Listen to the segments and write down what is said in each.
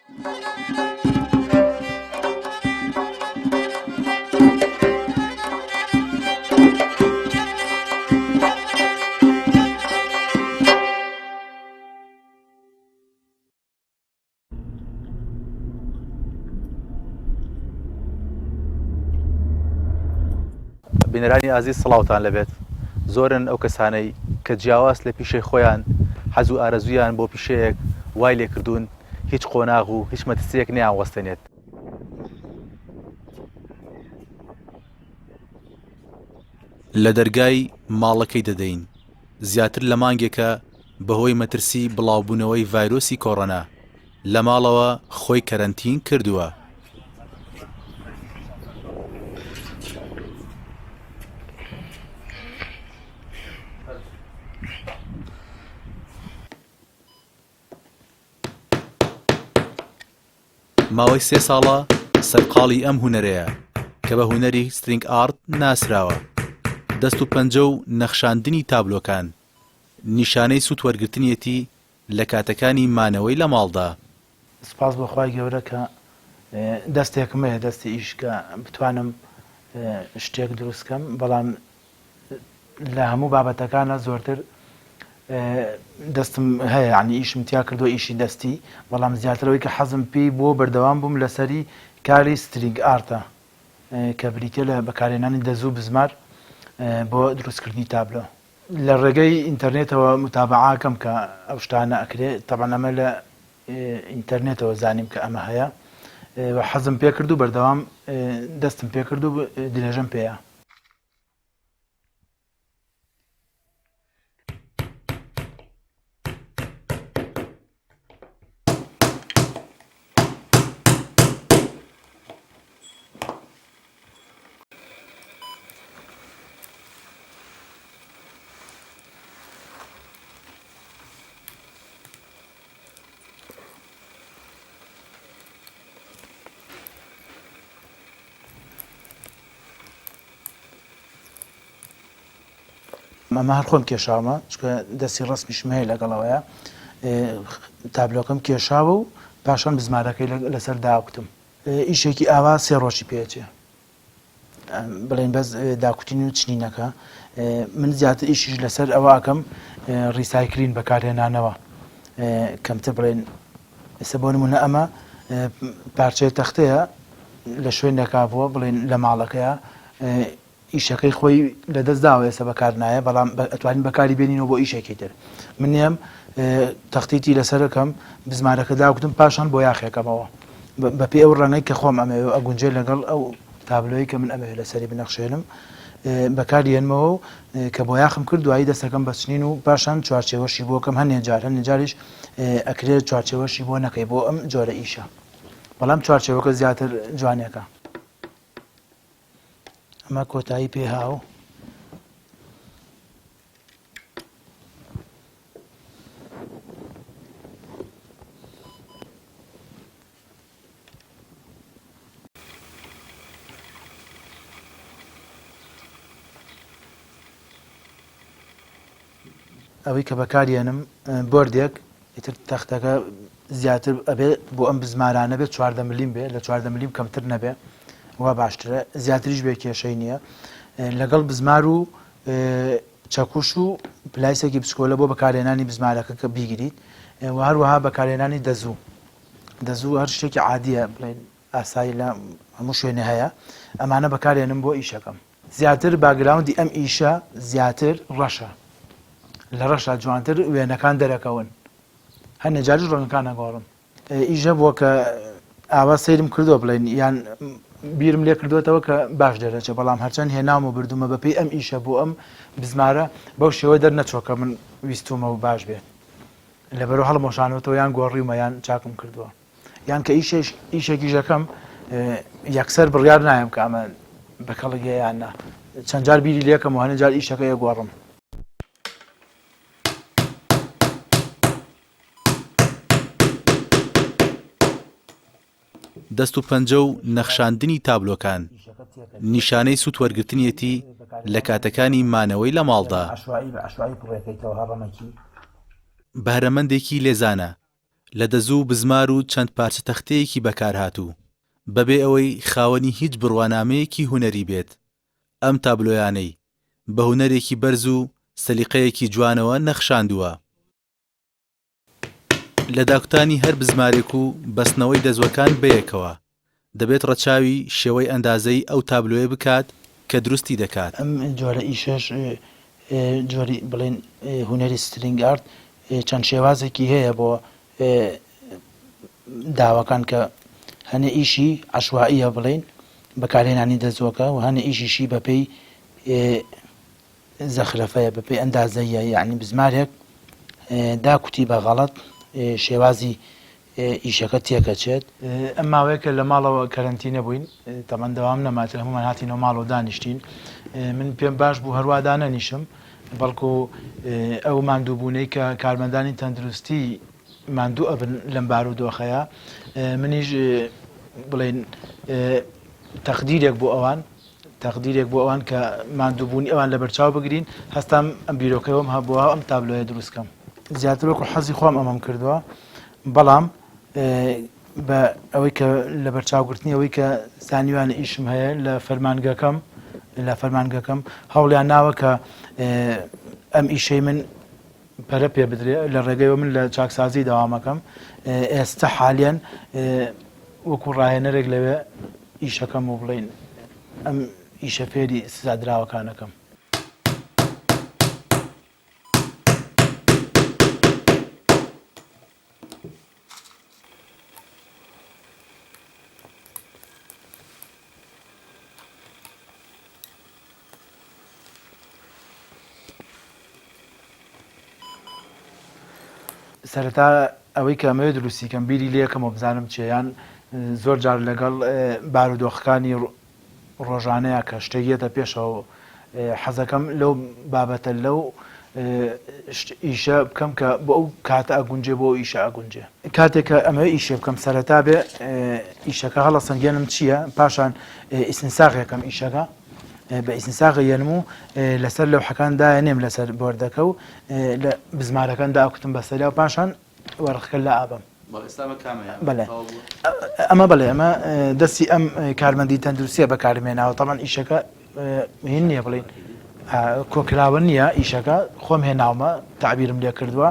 بینەرانی ئازیز سڵاوتان لەبێت. زۆرن ئەو کەسانەی کە جیاواز لە پیشەی خۆیان حەز و ئارەزویان بۆ پیشەیەک وای لێکردوون هیچ قۆناغ و هیچ مەترسیەک نیان وەستێنێت. لە دەرگای ماڵەکەی دەدەین زیاتر لە مانگێکە بەهۆی مەترسی بڵاوبوونەوەی ڤایرۆسی کۆڕۆنا لە ماڵەوە خۆی کەرەنتین کردووە. ماوەی 3 ساڵە سەرقاڵی ئەم هونەرەیە کە بە هونەری سترینگ ئارت ناسراوە. دەست و پەنجە و نەخشاندنی تابلۆکان نیشانەی سوود وەرگرتنیەتی لە کاتەکانی مانەوەی لە ماڵدا. سپاس بۆ خوای گەورە کە دەستێکم هەیە، دەستی ئیش کە بتوانم شتێک دروستکەم، بەڵام لە هەموو بابەتەکانە زۆرتر دەستم هەیە، عنی ئیشم تیا کردو ئیشی دەستی، بەڵام زیاترەوەی کە حەزم پێی بۆ بەردەوام بووم لەسەری کاری سترینگ ئارتە کە بریتە لە بەکارهێنانی دەزوو بزمار بۆ دروستکردنی تابلۆ. لە ڕێگەی ئینتەرنێتەوە متابعاکەم کە ئەو شتانە ئەکرێت، تەبەن ئەمە لە ئینتەرنێتەوە زانیم کە ئەمە هەیە، حەزم پێ کرد و بەردەوام دەستم پێ کرد و درێژەم پێیە. ئەمە هەر خۆم کێشاومە، چکە دەستی ڕستمیشم هەیە لەگەڵەوەیە، تابلۆکەم کێشاوە و پاشان بزمارەکەی لەسەر داوکتم. ئیشێکی ئاوا 3 ڕۆژی پێچێ، بڵێن بەس داکوتین و چنینەکە. من زیاتر ئیشیش لەسەر ئەوە ئەکەم ڕیسایکلین بەکارهێنانەوە، کەمتر بڵێن ئێستا بۆ نمونە ئەمە پارچەیە تەختەیە لە شوێنێکا بووە، بڵێن لە ماڵەکەیە ئیشەکەی خۆی لەدەست داوە، ئێستا بەکار نایە، بەڵام ئەتوانین بەکاری بێنینەوە بۆ ئیشێکی تر. من نێم تەختیتی لەسەرەکەم بزمارەکە داوکتم، پاشان بۆ یاخێکەمەوە بەپێ ئەو ڕەنگەی کە خۆم ئەمەوێ ئەگونجێ لەگەڵ ئەو تابلۆی کە من ئەمەوێ لەسەری بنەخشێنم بەکاری هێنمەوە و کە بۆ یاخم کرد دوایی دەستەکەم بەچنین و پاشان چوارچێوەشی بۆکەم هەنێ جاریش ئەکرێت چوارچێوەشی بۆ نەکەی بۆ ئەم جۆرە ئیشە، بەڵام چوارچێوەکە زیاتر جوانێکە. ئەمە کۆتایی پێ هاو. ئەوەی کە بەکارێنم بۆردێک ئیتر تەختەکە زیاتر ئەبێ بۆ ئەم بزمارانە بێت 14 ملیم بێ، لە 14 ملیم کەمتر نەبێ، وا باشترە، زیاتریش بێ کێشەی نییە. لەگەڵ بزمار و چەکوش و پلایسێکی بچکۆلە بۆ بەکارهێنانی بزمارەکە کە بیگریت، و هەروەها بەکارهێنانی دەزوو هەر شتێکی عادیە، بڵێن ئاسایی لە هەموو شوێنێ هەیە، ئەمانە بەکارهێنم بۆ ئیشەکەم. زیاتر باگراوندی ئەم ئیشە زیاتر ڕەشە، لە ڕەشە جوانتر وێنەکان دەرەکەون، هەنێ جاریش ڕەنگەکان نەگۆڕم. ئیژە بووە کە ئاوا سەیرم کردووە، بڵێن یان بیرم لێ کردوێتەوە کە باش دەرەچێت، بەڵام هەرچەند هێنام و بردومە بەپێی ئەم ئیشە بۆ ئەم بزمارە بەو شێوە دەرنەچۆکە من ویستومە و باش بێت، لەبەرەوە هەڵمۆشانەوەتەوە یان گۆڕیمە یان چاکم کردووە، یان کە ئیشێکی ژەکەم یەکسەر بڕیار نایم کە ئەمە بەکەڵگە یان نا، چەند جار بیری لێکەم و هەنێ جار ئیشەکە یەگۆڕم. دەست و پەنجە و نەخشاندنی تابلۆکان نیشانەی سوود وەرگرتنیەتی لە کاتەکانی مانەوەی لە ماڵدا. بەهرەمەندێکی لێزانە لە دەزوو بزمار و چەند پارچە تەختەیەکی بەکارهاتوو بەبێ ئەوەی خاوەنی هیچ بڕوانامەیەکی هونەری بێت. ئەم تابلۆیانەی بە هونەرێکی بەرز و سەلیقەیەکی جوانەوە نەخشاندووە. لە داکوتانی هەر بزمارێک و بەستنەوەی دەزوەکان بەیەکەوە دەبێت ڕەچاوی شێوەی ئەندازەی ئەو تابلۆیە بکات کە دروستی دەکات. ئەم جۆرە ئیشەش جۆری بڵێن هونەری سترینگ ئارت چەند شێوازێکی هەیە بۆ داواکان کە هەنێ ئیشی عەشوائیە بڵێن بەکارهێنانی دەزوەکە و هەنێ ئیشیشی بەپێی زەخرەفەیە بەپێی ئەندازەیە، یعنی بزمارێک داکوتی بە غەڵەت شێوازی ئیشەکە تێکەچێت. ئەم ماوەیەکە لە ماڵەوە کەرەنتینە بووین، تەمان دەوام نەماتە هەمومان هاتینەوە ماڵەوە دانیشتین. من پێم باش بوو هەروە دانەنیشم، بەڵکو ئەو ماندووبوونەی کە کارمەندانی تەندروستی ماندوو ئەبن لەم بارودۆخەیە، منیش بڵێن تەقدیرێک بۆ ئەوان کە ماندووبوونی ئەوان لە بەرچاو بگرین، هەستام ئەم بیرۆکەوەم هەبووە ئەم تابلۆیە دروستکەم. زیاتر وەکو حەزی خۆم ئەمەم کردووە، بەڵام بە ئەوەی کە لە بەرچاوگرتنی ئەوەی کە زانیوانە ئیشم هەیە لە فەرمانگەکەم هەوڵیان ناوە کە ئەم ئیشەی من پەرە پێ بدرێ لە ڕێگەیەوە من لە چاکسازی داوامەکەم. ئێستا حالیان وەکو ڕاهێنەرێک لەوێ ئیشەکەم و بڵێن ئەم ئیشە فێری سزادراوەکانەکەم. سەرەتا ئەوەی کە ئەمەوێت دروستیکەم بیری لێکەمەوە بزانم چێیان زۆر جار لەگەڵ بارودۆخەکانی ڕۆژانەیە کە شتێکیەتە پێشەوە حەزەکەم لەو بابەتە لەو ئیشە بکەم کە بۆ ئەو کاتە ئەگونجێ بۆ ئیشە ئەگونجێ. کاتێک کە ئەمەوێ ئیشێ بکەم سەرەتا بێ ئیشەکە هەڵە سەنگێنم چییە، پاشان ئیسنساغێکم ئیشەکە بە ئیسنساغی یەنم و لەسەر لەوحەکاندا نێم لەسەر بۆردەکە و لە بزمارەکاندا ئەوکتم بەسەریا و پاشان وەرخەکە لە ئابم. ئەمە بەڵێ ئەمە دەستی ئەم کارمەندی تەندروستیە بەکارمێناوە. تەمان ئیشەکە هین نییە بڵین کۆکراوە نییە، ئیشەکە خۆم هێناومە تعبیرم لێ کردووە،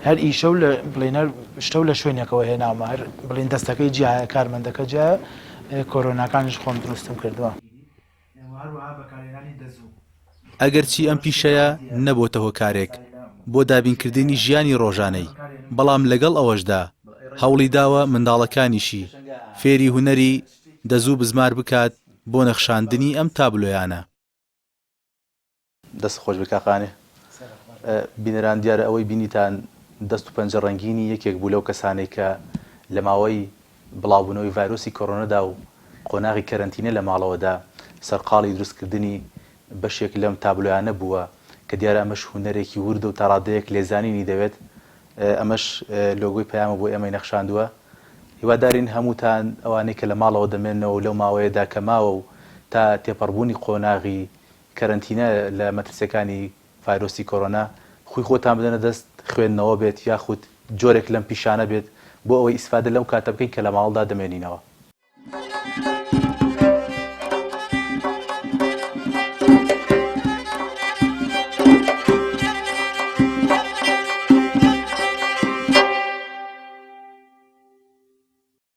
هەر ئیشە و لە بڵێنەر شتە و لە شوێنێکەوە هێناومە، هەر بڵین دەستەکەی جیایە کارمەندەکە جایە، کۆرۆناکانش خۆم دروستم کردووە. ئەگەرچی ئەم پیشەیە نەبووتە هۆکارێک بۆ دابینکردنی ژیانی ڕۆژانەی، بەڵام لەگەڵ ئەوەشدا هەوڵی داوە منداڵەکانیشی فێری هونەری دەزوو بزمار بکات بۆ نەخشاندنی ئەم تابلۆیانە. دەست خۆش بکاقانێ بینەران دیارە ئەوەی بینیتان دەست و پەنجە ڕەنگینی یەکێک بوو لەو کەسانێک کە لە ماوەی بڵاوبوونەوەی ڤایرۆسی کۆڕۆنەدا و قۆناغی کەرەنتینە لە ماڵەوەدا سەرقاڵی دروستکردنی بەشێک لەم تابلۆیانە بووە کە دیارە ئەمەش هونەرێکی وردە و تەڕادەیەک لێزانینی دەوێت. ئەمەش لۆگۆی پەیامە بۆ ئێمەی نەخشاندووە. هیوادارین هەمووتان ئەوانەی کە لە ماڵەوە دەمێنەوە و لەو ماوەیەدا کە ماوە و تا تێپەڕبوونی قۆناغی کەرەنتینە لە مەترسیەکانی ڤایرۆسی کۆڕۆنا خۆی خۆتان بدەنە دەست خوێندنەوە بێت یاخود جۆرێک لەم پیشانە بێت بۆ ئەوەی ئیسفادە لەو کاتە بکەین کە لە ماڵدا دەمێنینەوە.